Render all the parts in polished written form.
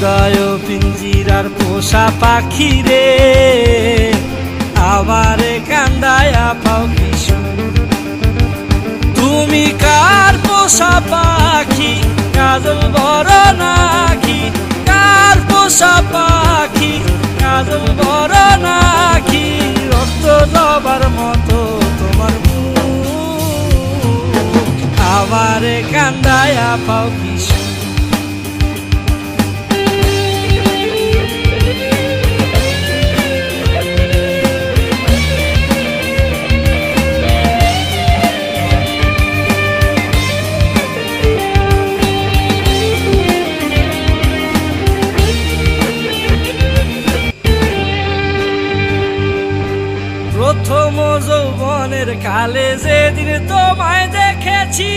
হৃদয় পিঞ্জিরার পোষা পাখি রে, আমারে কান্দায়া পাও কিশু। তুমি কার পোষা পাখি, কাজল বড় নাকি? কার পোষা পাখি, কাজল বড় নাকি? রক্ত জবার মতো তোমার মুখ, আমারে কান্দায়া পাও কিশু। প্রথম যৌবনের কালে যেদিন তোমায় দেখেছি,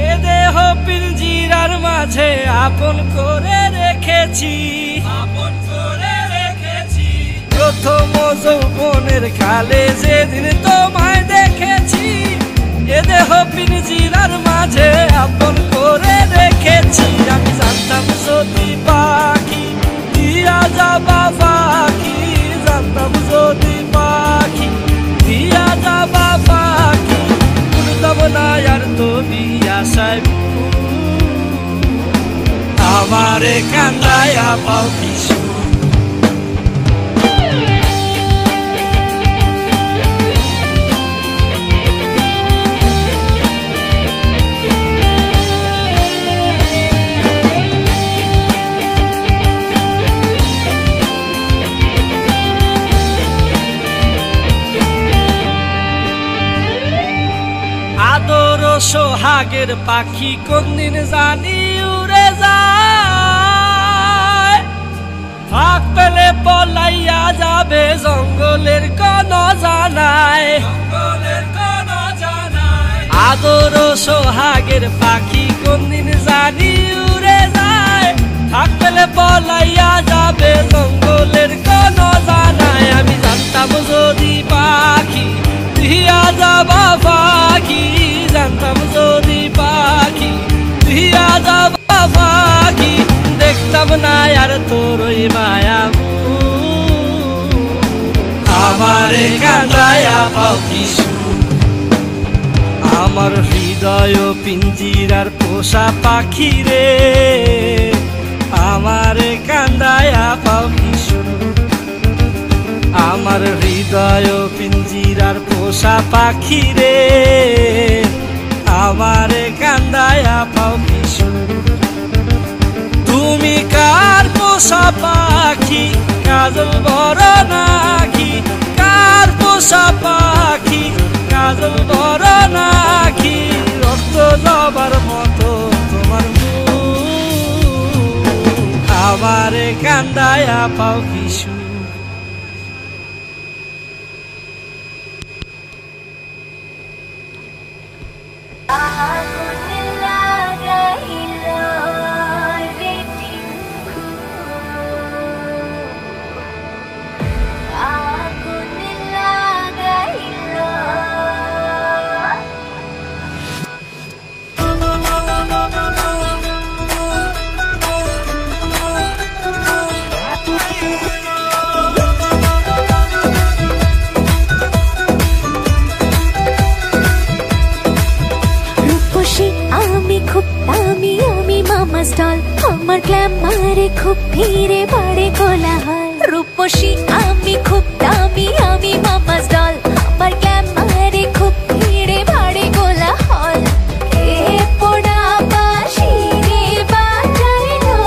এ দেহ পিঞ্জিরার মাঝে আপন করে রেখেছি, আপন করে রেখেছি। প্রথম যৌবনের কালে যেদিন তোমায় দেখেছি, এ দেহ পিঞ্জিরার মাঝে আপন করে রেখেছি। আমি জানতাম যদি পাখি দিয়া যাবা পাখি, জানতাম যদি পাখি দিয়া যাবা পাখি, করতাম না আর তুমি আশায়। আমারে কান্দায়া পাও কিশু। আদর সোহাগের পাখি কোনদিন জানি উড়ে যায়, ফাঁক পেলে পলাইয়া যাবে জঙ্গলের কোন জানায়, জঙ্গলের কোন জানায়। আদর সোহাগের পাখি কোনদিন জানি উড়ে যায়, ফাঁক পেলে পলাইয়া যাবে জঙ্গলের কোন জানায়। আমি জানতাম যদি পাখি দিয়া যাবা পাখি, জানতাম যদি পাখি দিয়া যাবা পাখি, দেখতাম না আর তোর ওই মায়া। আমারে কান্দায়া পাও কিশু। আমার হৃদয় পিঞ্জিরার পোষা পাখি রে, আমারে কান্দায়া পাও কিশু। আমার হৃদয় পিঞ্জিরার পোষা পাখি রে, আমারে কান্দায়া পাও কিশু। তুমি কার পোষা পাখি, কাজল বড় নাকি? কার পোষা পাখি, কাজল বড় নাকি? রক্ত জবার মতো তোমার মুখ, আমারে কান্দায়া পাও কিশু। স্টল আমার গ্ল্যামারে খুব ভিড়ে বাড়ে কোলাহল। রূপসী আমি খুব দামি, আমি মামা's doll, আমার গ্ল্যামারে খুব ভিড়ে বাড়ে কোলাহল। এ পোড়া বাঁশি রে বাজাইলো,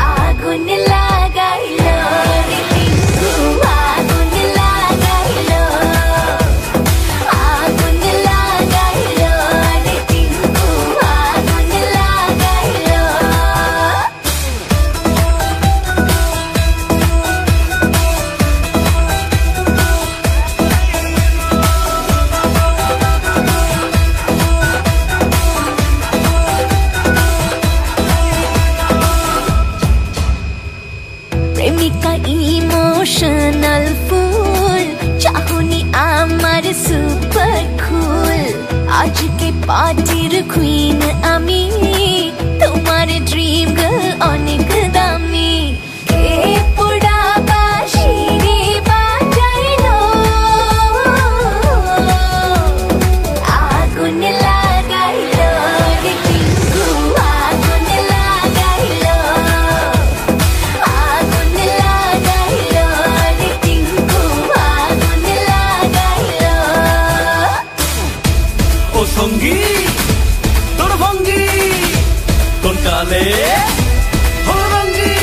আগুন লাগাইলো রে টিঙ্কু, আগুন লাগাইলো, আগুন লাগাইলো রে টিঙ্কু, আগুন লাগাইলো। পার্টির কুইন আমি, তোমার ড্রিম গার্ল অনেক দামি। কে পোড়া বাঁশি রে বাজাইলো, আগুন লাগাইলো রে টিঙ্কু, আগুন লাগাইলো, আগুন লাগাইলো রে টিঙ্কু, আগুন লাগাইলো। ও সঙ্গী তোর ভঙ্গি কোন কালে হরঙ্গি,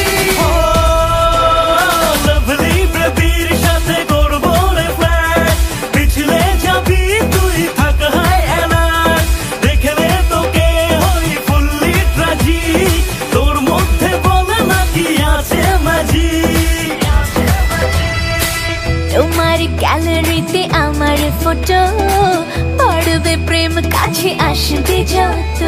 লাভলি বেবির সাথে করবো রে ফ্ল্যাট, পিছলে যাবি তুই থাক হাই অ্যালার্ট, দেখলে তোকে হই ফুললি ট্র্যাজিক, তোর মধ্যে বলে নাকি আছে ম্যাজিক। তোমার গ্যালারিতে আমার ফটো, পড়বে প্রেম কাছে আসবে যত।